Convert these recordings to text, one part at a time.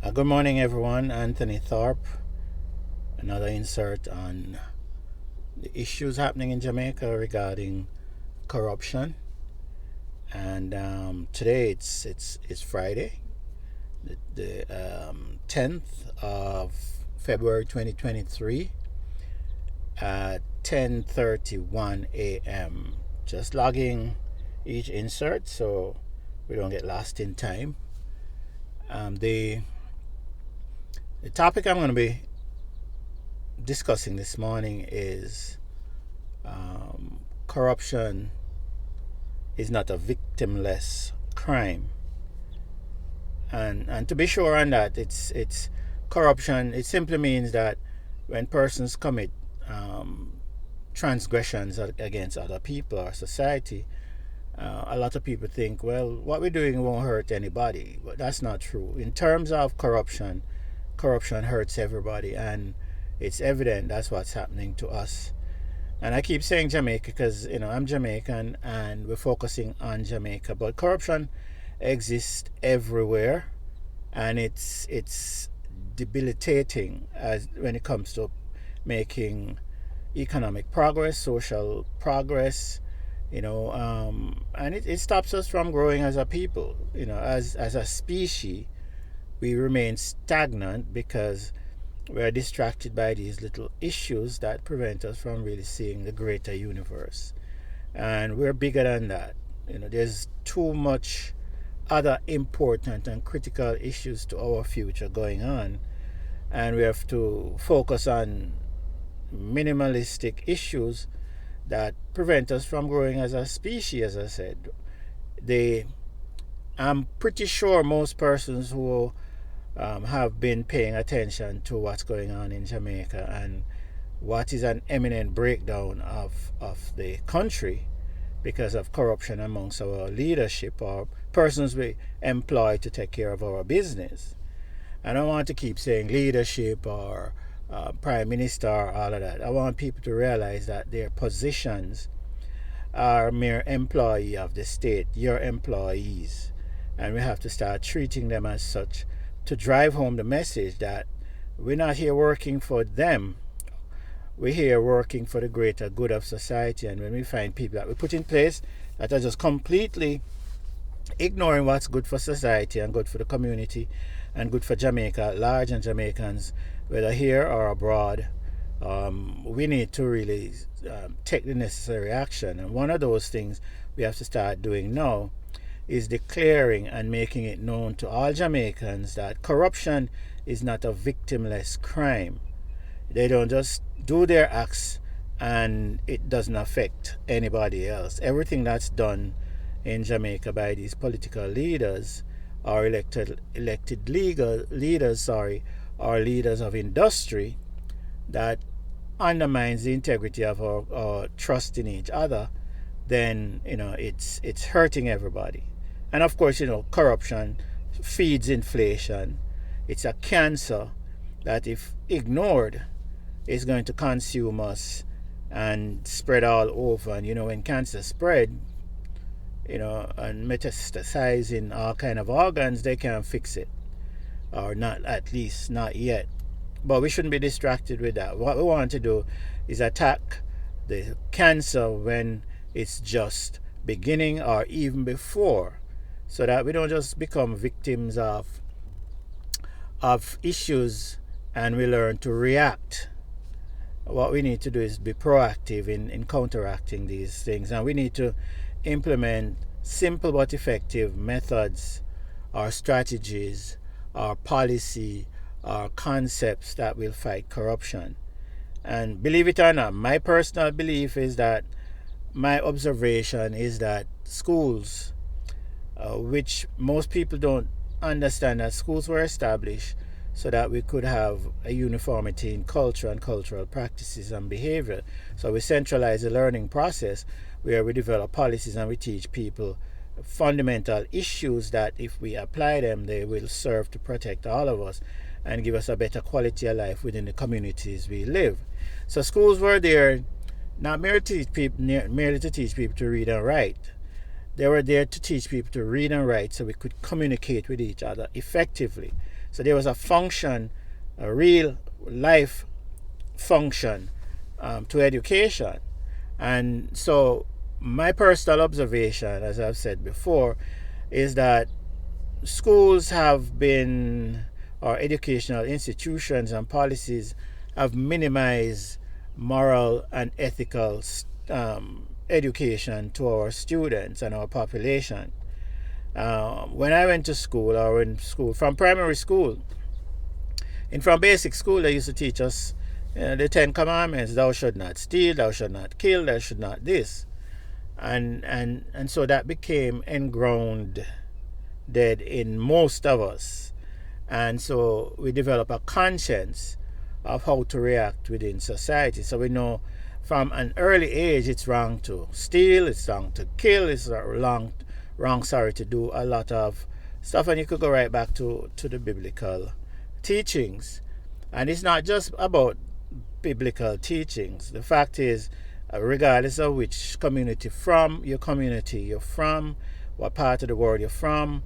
Good morning, everyone. Anthony Thorpe. Another insert on the issues happening in Jamaica regarding corruption. And today it's Friday, the 10th of February 2023 at 10:31 a.m. Just logging each insert so we don't get lost in time. The topic I'm going to be discussing this morning is corruption is not a victimless crime, and to be sure on that, it's corruption. It simply means that when persons commit transgressions against other people or society, a lot of people think, well, what we're doing won't hurt anybody, but that's not true. In terms of corruption, corruption hurts everybody, and it's evident that's what's happening to us. And I keep saying Jamaica because I'm Jamaican and we're focusing on Jamaica, but corruption exists everywhere, and it's debilitating as when it comes to making economic progress, social progress, and it stops us from growing as a people. As a species, we remain stagnant because we're distracted by these little issues that prevent us from really seeing the greater universe. And we're bigger than that. There's too much other important and critical issues to our future going on, and we have to focus on minimalistic issues that prevent us from growing as a species. As I said, I'm pretty sure most persons who have been paying attention to what's going on in Jamaica and what is an imminent breakdown of the country because of corruption amongst our leadership or persons we employ to take care of our business. I don't want to keep saying leadership or prime minister or all of that. I want people to realize that their positions are mere employee of the state, your employees, and we have to start treating them as such to drive home the message that we're not here working for them. We're here working for the greater good of society. And when we find people that we put in place that are just completely ignoring what's good for society and good for the community and good for Jamaica at large and Jamaicans, whether here or abroad, we need to really take the necessary action. And one of those things we have to start doing now is declaring and making it known to all Jamaicans that corruption is not a victimless crime. They don't just do their acts and it doesn't affect anybody else. Everything that's done in Jamaica by these political leaders or elected leaders, or leaders of industry that undermines the integrity of our trust in each other, then it's hurting everybody. And of course, corruption feeds inflation. It's a cancer that, if ignored, is going to consume us and spread all over. And when cancer spread, and metastasize in all kind of organs, they can't fix it, or not, at least not yet. But we shouldn't be distracted with that. What we want to do is attack the cancer when it's just beginning or even before, so that we don't just become victims of issues and we learn to react. What we need to do is be proactive in counteracting these things, and we need to implement simple but effective methods or strategies or policy or concepts that will fight corruption. And believe it or not, my personal belief is that my observation is that schools, which most people don't understand, that schools were established so that we could have a uniformity in culture and cultural practices and behavior. So we centralize the learning process where we develop policies and we teach people fundamental issues that, if we apply them, they will serve to protect all of us and give us a better quality of life within the communities we live. So schools were there not merely to teach people to read and write. They were there to teach people to read and write so we could communicate with each other effectively. So there was a function, a real life function to education. And so my personal observation, as I've said before, is that schools have been, or educational institutions and policies have minimized moral and ethical education to our students and our population. When I went to school, or in school, from primary school, from basic school, they used to teach us the 10 Commandments: thou should not steal, thou should not kill, thou should not this. And so that became engrounded in most of us. And so we develop a conscience of how to react within society. So we know from an early age it's wrong to steal, it's wrong to kill, it's wrong to do a lot of stuff. And you could go right back to the biblical teachings. And it's not just about biblical teachings. The fact is, regardless of which community you're from, what part of the world you're from,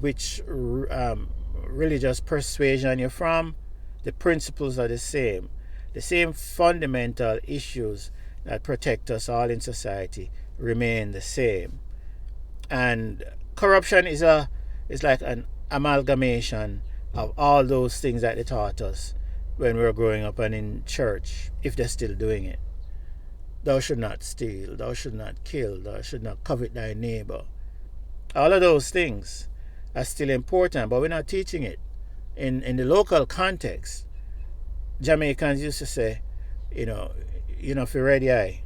which religious persuasion you're from, the principles are the same. The same fundamental issues that protect us all in society remain the same. And corruption is like an amalgamation of all those things that they taught us when we were growing up and in church, if they're still doing it. Thou should not steal, thou should not kill, thou should not covet thy neighbor. All of those things are still important, but we're not teaching it. In the local context, Jamaicans used to say, if you're ready, eye.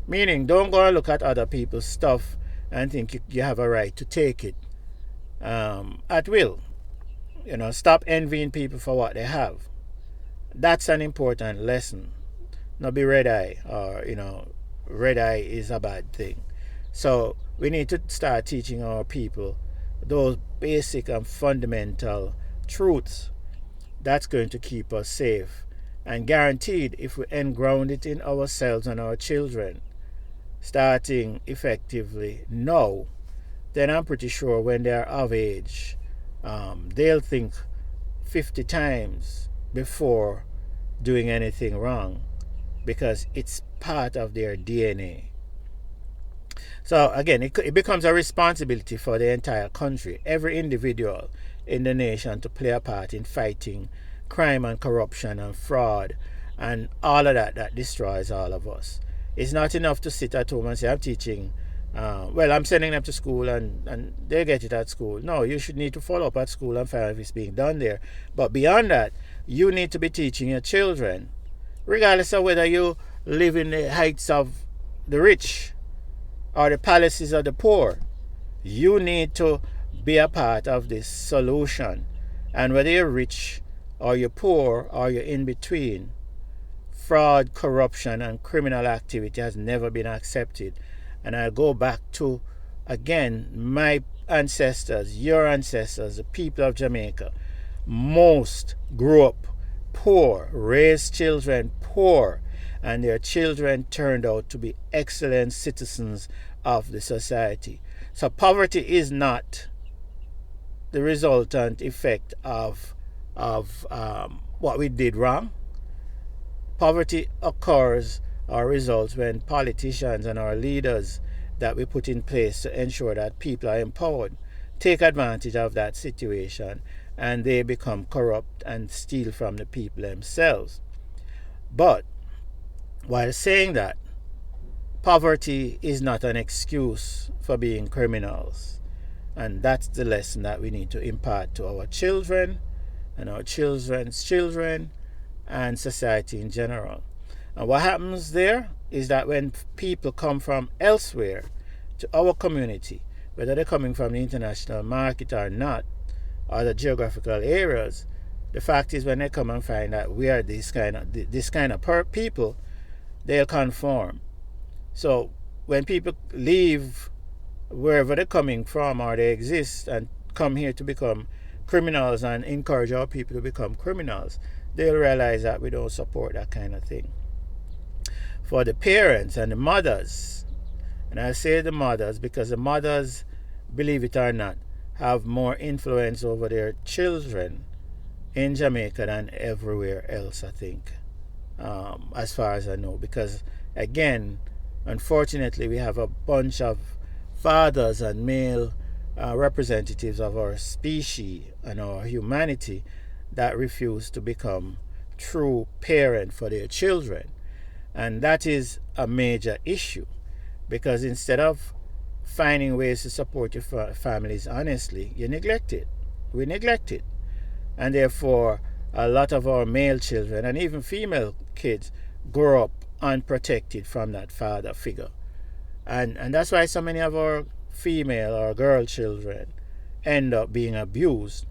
Meaning, don't go and look at other people's stuff and think you have a right to take it at will. Stop envying people for what they have. That's an important lesson. Not be red eye, or red eye is a bad thing. So we need to start teaching our people those basic and fundamental truths. That's going to keep us safe, and guaranteed, if we enground it in ourselves and our children, starting effectively now, then I'm pretty sure when they're of age, they'll think 50 times before doing anything wrong, because it's part of their DNA. So again, it becomes a responsibility for the entire country, every individual in the nation, to play a part in fighting crime and corruption and fraud and all of that destroys all of us. It's not enough to sit at home and say, I'm teaching, I'm sending them to school and they get it at school. No, you should need to follow up at school and find out if it's being done there. But beyond that, you need to be teaching your children, regardless of whether you live in the heights of the rich or the palaces of the poor. You need to be a part of this solution. And whether you're rich or you're poor or you're in between, fraud, corruption, and criminal activity has never been accepted. And I'll go back to, again, my ancestors, your ancestors, the people of Jamaica. Most grew up poor, raised children poor, and their children turned out to be excellent citizens of the society. So poverty is not the resultant effect of what we did wrong. Poverty occurs or results when politicians and our leaders that we put in place to ensure that people are empowered take advantage of that situation, and they become corrupt and steal from the people themselves. But while saying that, poverty is not an excuse for being criminals. And that's the lesson that we need to impart to our children and our children's children and society in general. And what happens there is that when people come from elsewhere to our community, whether they're coming from the international market or not, or the geographical areas, the fact is when they come and find that we are this kind of people, they'll conform. So when people leave wherever they're coming from or they exist and come here to become criminals and encourage our people to become criminals, they'll realize that we don't support that kind of thing. For the parents and the mothers, And I say the mothers because the mothers, believe it or not, have more influence over their children in Jamaica than everywhere else, I think, as far as I know. Because, again, unfortunately, we have a bunch of fathers and male representatives of our species and our humanity that refuse to become true parent for their children. And that is a major issue, because instead of finding ways to support your families honestly, you neglect it. We neglect it. And therefore, a lot of our male children and even female kids grow up unprotected from that father figure. And that's why so many of our female or girl children end up being abused,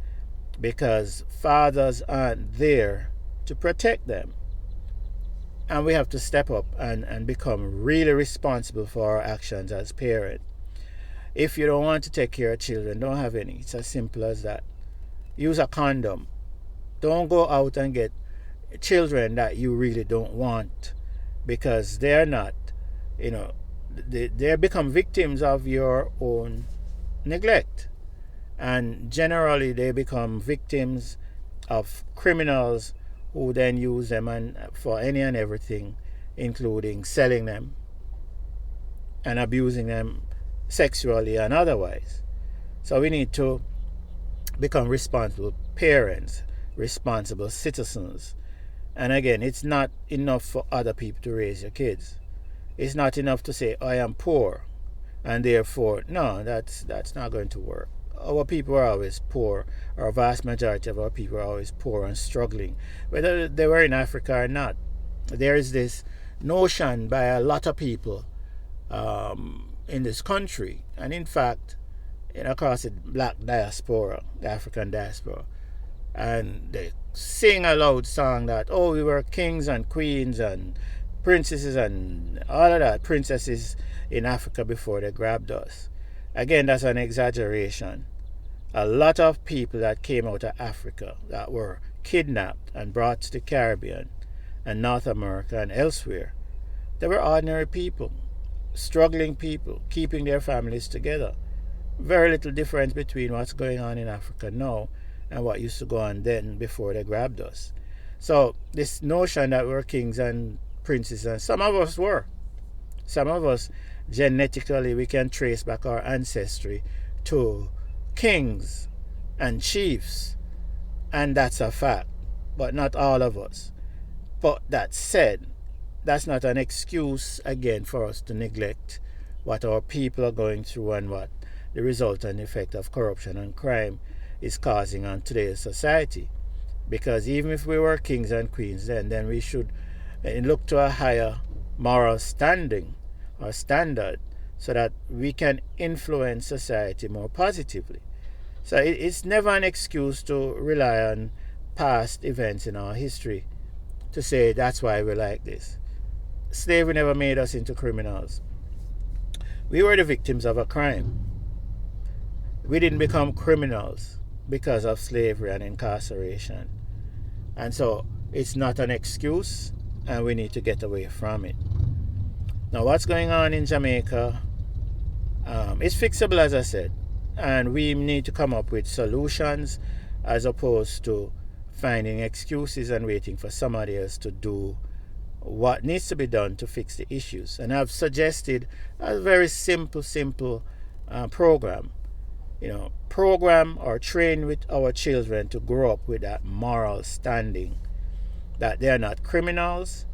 because fathers aren't there to protect them. And we have to step up and become really responsible for our actions as parents. If you don't want to take care of children, don't have any. It's as simple as that. Use a condom. Don't go out and get children that you really don't want, because they're not, they become victims of your own neglect. And generally, they become victims of criminals who then use them for any and everything, including selling them and abusing them sexually and otherwise. So we need to become responsible parents, responsible citizens. And again, it's not enough for other people to raise your kids. It's not enough to say, I am poor, and therefore, no, that's not going to work. Our people are always poor, or a vast majority of our people are always poor and struggling, whether they were in Africa or not. There is this notion by a lot of people in this country, and in fact, across the black diaspora, the African diaspora, and they sing a loud song that, oh, we were kings and queens and princesses and all of that, princesses in Africa before they grabbed us. Again, that's an exaggeration. A lot of people that came out of Africa that were kidnapped and brought to the Caribbean and North America and elsewhere, they were ordinary people, struggling people, keeping their families together. Very little difference between what's going on in Africa now and what used to go on then before they grabbed us. So this notion that we're kings and princes, and some of us were. Some of us, genetically, we can trace back our ancestry to kings and chiefs, and that's a fact, but not all of us. But that said, that's not an excuse, again, for us to neglect what our people are going through and what the result and effect of corruption and crime is causing on today's society. Because even if we were kings and queens then we should look to a higher moral standing or standard so that we can influence society more positively. So it's never an excuse to rely on past events in our history to say that's why we're like this. Slavery never made us into criminals. We were the victims of a crime. We didn't become criminals because of slavery and incarceration. And so it's not an excuse, and we need to get away from it. Now, what's going on in Jamaica is fixable, as I said, and we need to come up with solutions as opposed to finding excuses and waiting for somebody else to do what needs to be done to fix the issues. And I've suggested a very simple program. Program or train with our children to grow up with that moral standing, that they are not criminals,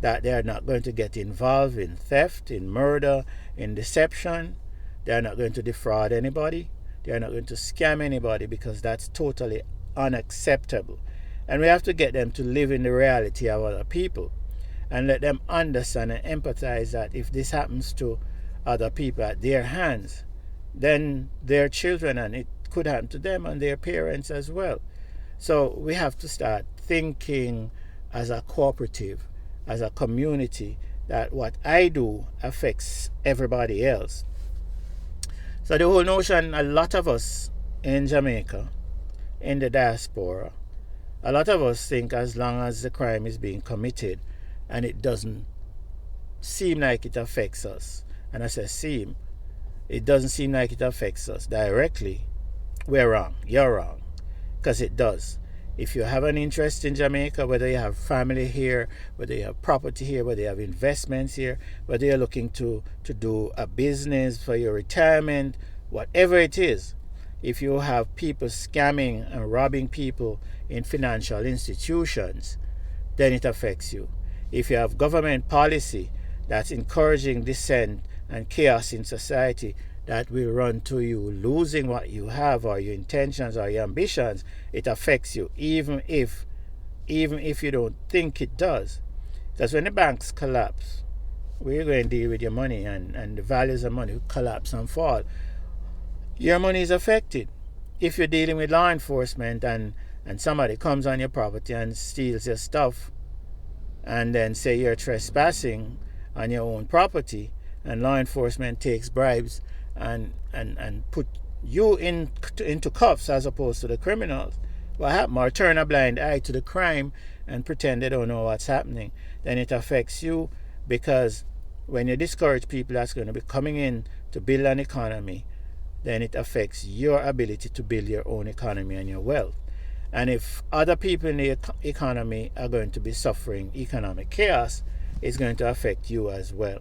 that they are not going to get involved in theft, in murder, in deception. They are not going to defraud anybody. They are not going to scam anybody, because that's totally unacceptable. And we have to get them to live in the reality of other people and let them understand and empathize that if this happens to other people at their hands, then their children, and it could happen to them and their parents as well. So we have to start thinking as a cooperative, as a community, that what I do affects everybody else. So the whole notion, a lot of us in Jamaica, in the diaspora, a lot of us think as long as the crime is being committed and it doesn't seem like it affects us, and I say seem, it doesn't seem like it affects us directly, we're wrong. You're wrong. Because it does. If you have an interest in Jamaica, whether you have family here, whether you have property here, whether you have investments here, whether you're looking to do a business for your retirement, whatever it is, if you have people scamming and robbing people in financial institutions, then it affects you. If you have government policy that's encouraging dissent and chaos in society, that will run to you losing what you have or your intentions or your ambitions, it affects you, even if you don't think it does. Because when the banks collapse, we're going to deal with your money, and the values of money collapse and fall. Your money is affected. If you're dealing with law enforcement and somebody comes on your property and steals your stuff, and then say you're trespassing on your own property, and law enforcement takes bribes and put you into cuffs as opposed to the criminals, what happened? Or turn a blind eye to the crime and pretend they don't know what's happening, then it affects you. Because when you discourage people that's going to be coming in to build an economy, then it affects your ability to build your own economy and your wealth. And if other people in the economy are going to be suffering economic chaos, it's going to affect you as well.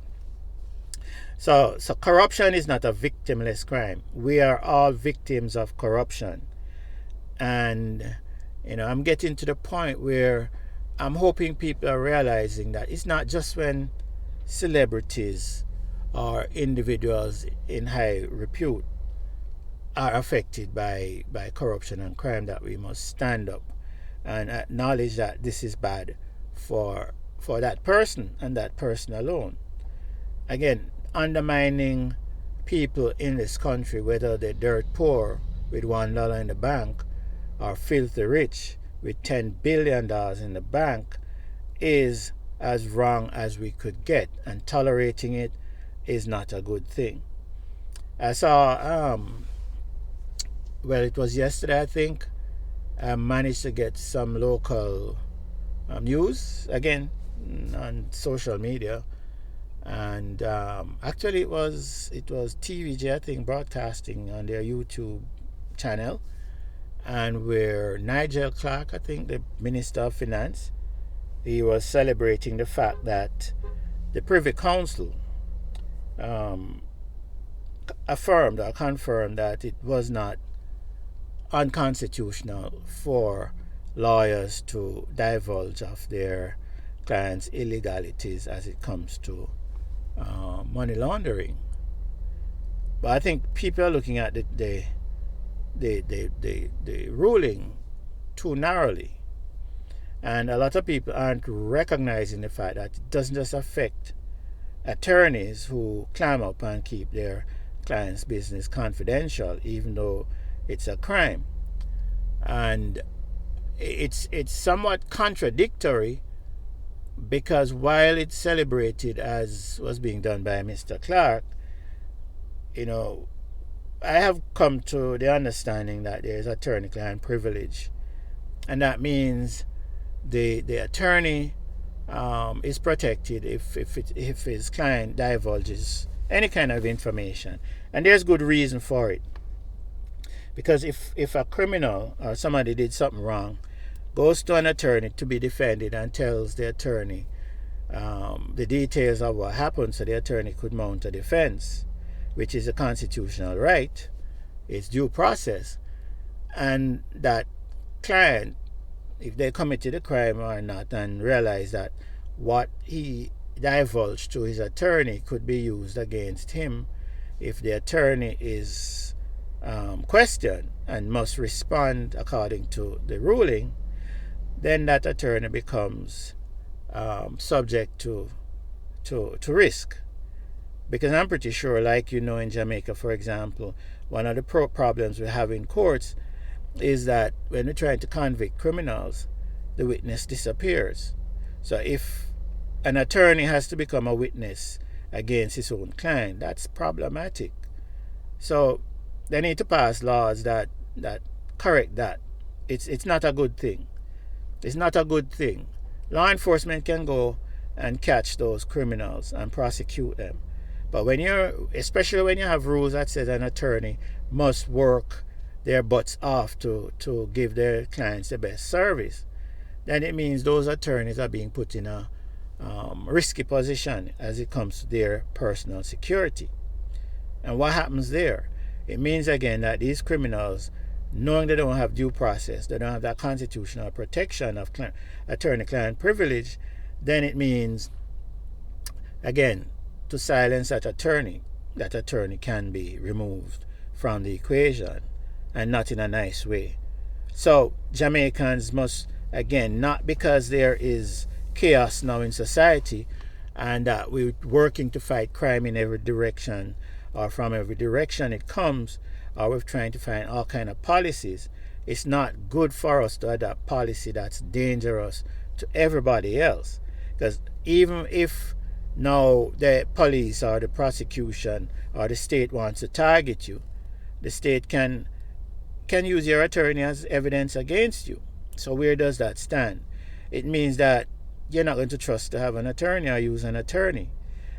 So corruption is not a victimless crime. We are all victims of corruption. And, I'm getting to the point where I'm hoping people are realizing that it's not just when celebrities or individuals in high repute are affected by corruption and crime that we must stand up and acknowledge that this is bad for that person and that person alone. Again, undermining people in this country, whether they're dirt poor with $1 in the bank or filthy rich with $10 billion in the bank, is as wrong as we could get, and tolerating it is not a good thing. I saw, it was yesterday, I think, I managed to get some local news, again, on social media. And actually it was TVJ, I think, broadcasting on their YouTube channel, and where Nigel Clark, I think the Minister of Finance, he was celebrating the fact that the Privy Council affirmed or confirmed that it was not unconstitutional for lawyers to divulge of their clients' illegalities as it comes to money laundering. But I think people are looking at the ruling too narrowly, and a lot of people aren't recognizing the fact that it doesn't just affect attorneys who climb up and keep their clients' business confidential, even though it's a crime. And it's somewhat contradictory, because while it's celebrated as was being done by Mr. Clark, I have come to the understanding that there is attorney-client privilege, and that means the attorney is protected if his client divulges any kind of information, and there's good reason for it. Because if a criminal or somebody did something wrong, goes to an attorney to be defended and tells the attorney the details of what happened, so the attorney could mount a defense, which is a constitutional right, it's due process, and that client, if they committed a crime or not, and realize that what he divulged to his attorney could be used against him, if the attorney is questioned and must respond according to the ruling, then that attorney becomes subject to risk. Because I'm pretty sure, like in Jamaica, for example, one of the problems we have in courts is that when we're trying to convict criminals, the witness disappears. So if an attorney has to become a witness against his own client, that's problematic. So they need to pass laws that correct that. It's not a good thing. It's not a good thing. Law enforcement can go and catch those criminals and prosecute them, But especially when you have rules that says an attorney must work their butts off to give their clients the best service, then it means those attorneys are being put in a risky position as it comes to their personal security. And what happens there? It means again that these criminals, knowing they don't have due process, they don't have that constitutional protection of attorney-client privilege, then it means, again, to silence that attorney can be removed from the equation, and not in a nice way. So Jamaicans must, again, not because there is chaos now in society and that we're working to fight crime in every direction or from every direction it comes, or we're trying to find all kind of policies. It's not good for us to adopt policy that's dangerous to everybody else. Because even if now the police or the prosecution or the state wants to target you, the state can use your attorney as evidence against you. So where does that stand? It means that you're not going to trust to have an attorney or use an attorney.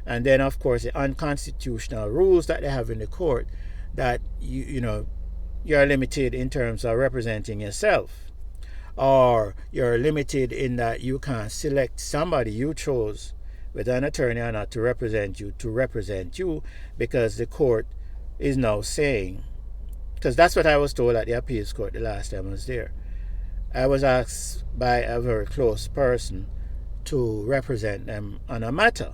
And then, of course, the unconstitutional rules that they have in the court, that you're limited in terms of representing yourself, or you're limited in that you can't select somebody you chose with an attorney or not to represent you because the court is now saying, because that's what I was told at the appeals court the last time I was there. I was asked by a very close person to represent them on a matter.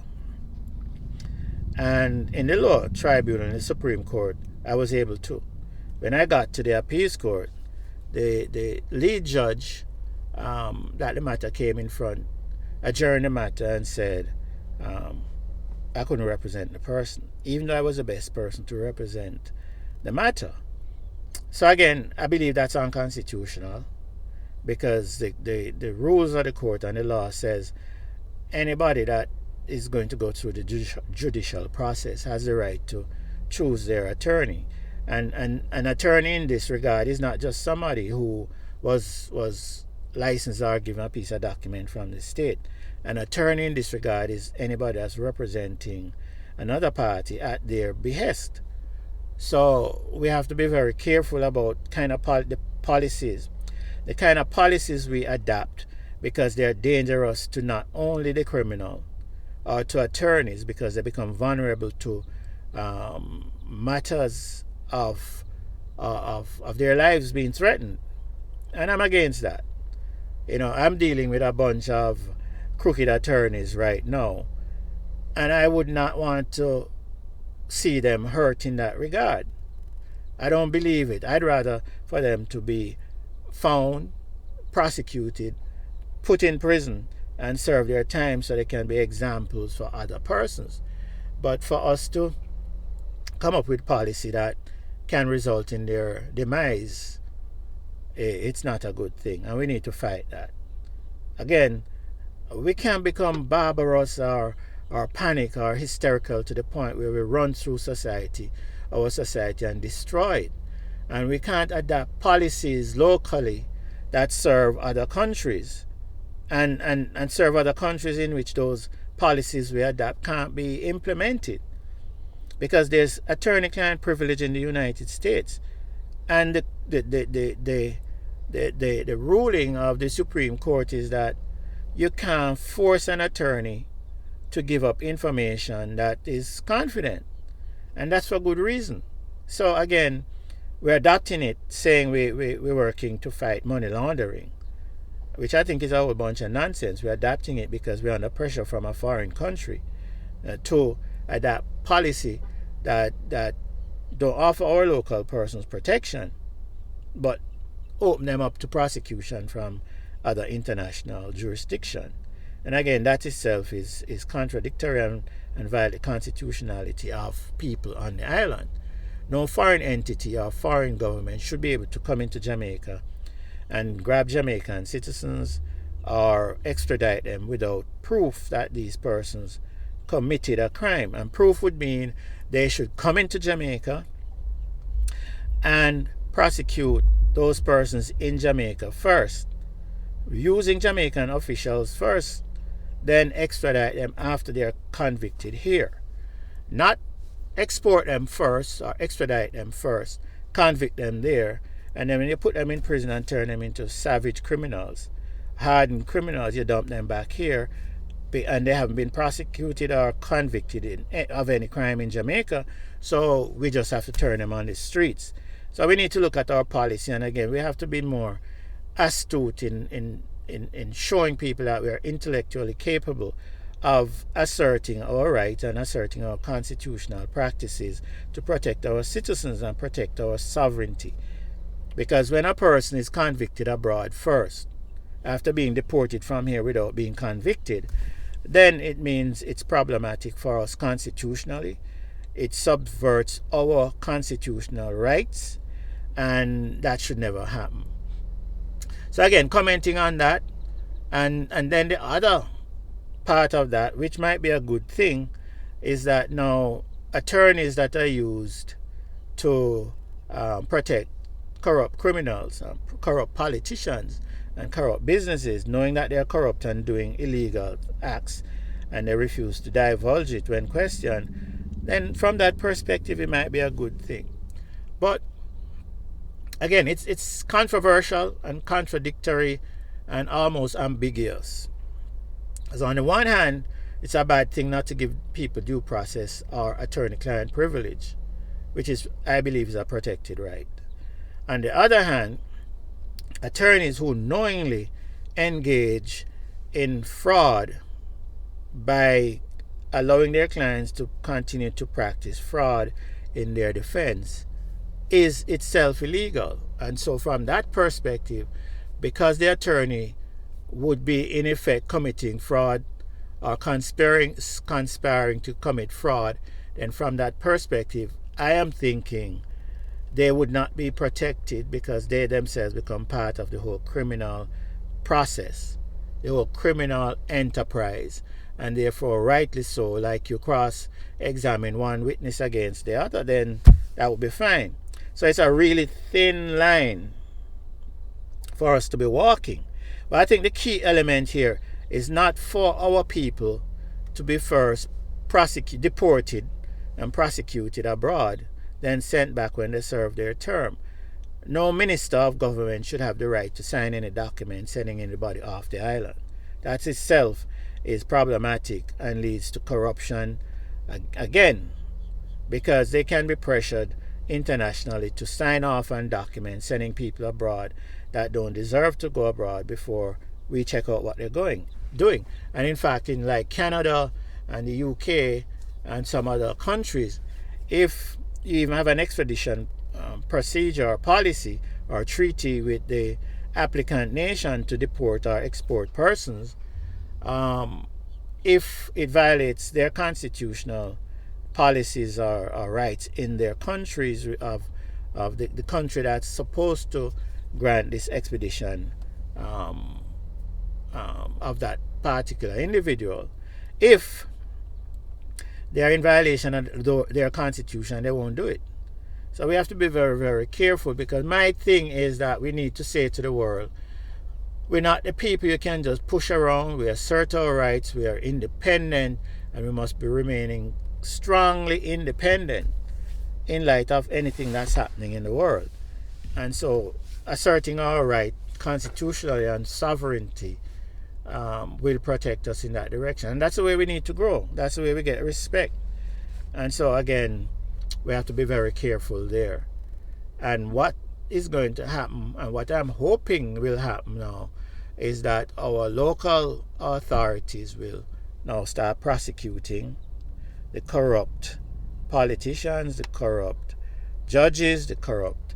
And in the law tribunal, in the Supreme Court, I was able to. When I got to the appeals court, the lead judge that the matter came in front adjourned the matter and said I couldn't represent the person, even though I was the best person to represent the matter. So again, I believe that's unconstitutional, because the rules of the court and the law says anybody that is going to go through the judicial process has the right to choose their attorney. And an attorney in this regard is not just somebody who was licensed or given a piece of document from the state. An attorney in this regard is anybody that's representing another party at their behest. So we have to be very careful about the policies we adopt, because they're dangerous to not only the criminal or to attorneys, because they become vulnerable to matters of their lives being threatened. And I'm against that. I'm dealing with a bunch of crooked attorneys right now, and I would not want to see them hurt in that regard. I don't believe it. I'd rather for them to be found, prosecuted, put in prison, and serve their time so they can be examples for other persons. But for us to come up with policy that can result in their demise, it's not a good thing, and we need to fight that. Again, we can't become barbarous or panic or hysterical to the point where we run through our society and destroy it. And we can't adapt policies locally that serve other countries, and serve other countries in which those policies we adapt can't be implemented, because there's attorney-client privilege in the United States, and the ruling of the Supreme Court is that you can't force an attorney to give up information that is confident, and that's for good reason. So again, we're adopting it, saying we're working to fight money laundering, which I think is a whole bunch of nonsense. We're adapting it because we're under pressure from a foreign country to adapt policy that don't offer our local persons protection, but open them up to prosecution from other international jurisdiction. And again, that itself is contradictory and violates the constitutionality of people on the island. No foreign entity or foreign government should be able to come into Jamaica and grab Jamaican citizens or extradite them without proof that these persons committed a crime. And proof would mean they should come into Jamaica and prosecute those persons in Jamaica first, using Jamaican officials first, then extradite them after they're convicted here. Not export them first or extradite them first, convict them there, and then when you put them in prison and turn them into savage criminals, hardened criminals, you dump them back here, and they haven't been prosecuted or convicted of any crime in Jamaica, so we just have to turn them on the streets. So we need to look at our policy, and again, we have to be more astute in showing people that we are intellectually capable of asserting our rights and asserting our constitutional practices to protect our citizens and protect our sovereignty. Because when a person is convicted abroad first, after being deported from here without being convicted, then it means it's problematic for us constitutionally. It subverts our constitutional rights, and that should never happen. So again, commenting on that, and then the other part of that, which might be a good thing, is that now attorneys that are used to protect corrupt criminals, corrupt politicians, and corrupt businesses, knowing that they are corrupt and doing illegal acts, and they refuse to divulge it when questioned, then from that perspective it might be a good thing. But again, it's controversial and contradictory and almost ambiguous. So on the one hand, it's a bad thing not to give people due process or attorney-client privilege, which is, I believe, is a protected right. On the other hand, attorneys who knowingly engage in fraud by allowing their clients to continue to practice fraud in their defense is itself illegal. And so from that perspective, because the attorney would be in effect committing fraud or conspiring to commit fraud, then from that perspective, I am thinking they would not be protected because they themselves become part of the whole criminal process, the whole criminal enterprise, and therefore rightly so. Like you cross-examine one witness against the other, then that would be fine. So it's a really thin line for us to be walking. But I think the key element here is not for our people to be first deported and prosecuted abroad, then sent back when they serve their term. No minister of government should have the right to sign any document sending anybody off the island. That itself is problematic and leads to corruption again, because they can be pressured internationally to sign off on documents sending people abroad that don't deserve to go abroad before we check out what they're doing. And in fact, in like Canada and the UK and some other countries, if you even have an extradition procedure or policy or treaty with the applicant nation to deport or export persons, if it violates their constitutional policies or rights in their countries of the country that's supposed to grant this expedition of that particular individual, if they are in violation of their constitution, they won't do it. So we have to be very, very careful, because my thing is that we need to say to the world, we're not the people you can just push around. We assert our rights. We are independent, and we must be remaining strongly independent in light of anything that's happening in the world. And so asserting our right constitutionally and sovereignty will protect us in that direction. And that's the way we need to grow. That's the way we get respect. And so again, we have to be very careful there. And what is going to happen, and what I'm hoping will happen now, is that our local authorities will now start prosecuting the corrupt politicians, the corrupt judges, the corrupt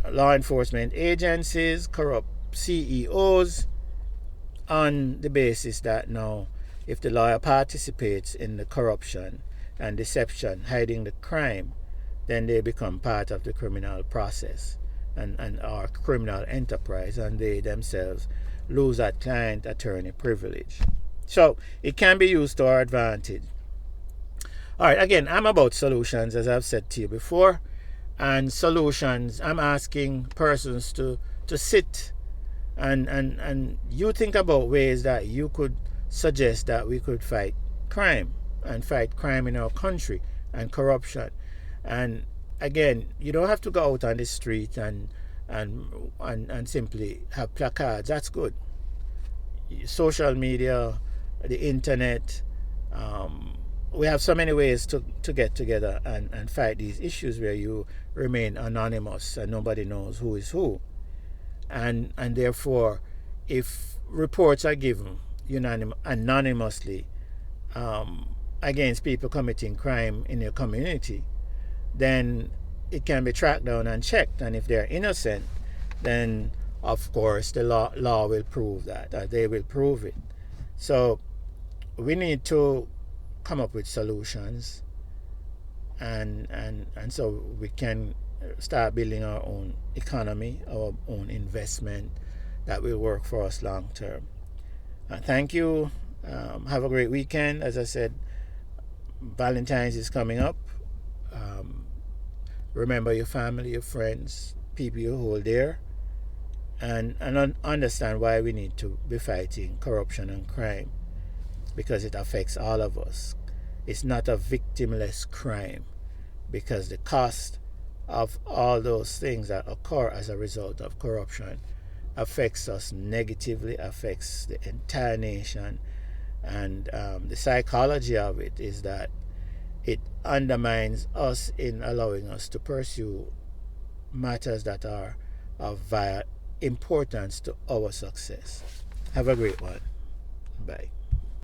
law enforcement agencies, corrupt CEOs, on the basis that now if the lawyer participates in the corruption and deception, hiding the crime, then they become part of the criminal process and our criminal enterprise, and they themselves lose that client attorney privilege. So it can be used to our advantage. All right, again, I'm about solutions, as I've said to you before. And solutions, I'm asking persons to sit and you think about ways that you could suggest that we could fight crime and fight crime in our country and corruption. And again, you don't have to go out on the street and simply have placards. That's good. Social media, the internet, we have so many ways to get together and fight these issues where you remain anonymous and nobody knows who is who. And therefore, if reports are given anonymously against people committing crime in your community, then it can be tracked down and checked. And if they're innocent, then of course the law will prove that, they will prove it. So we need to come up with solutions, and so we can start building our own economy, our own investment that will work for us long term. Thank you. Have a great weekend. As I said, Valentine's is coming up. Remember your family, your friends, people you hold dear, and understand why we need to be fighting corruption and crime, because it affects all of us. It's not a victimless crime, because the cost of all those things that occur as a result of corruption affects us negatively, affects the entire nation. And the psychology of it is that it undermines us in allowing us to pursue matters that are of importance to our success. Have a great one. Bye.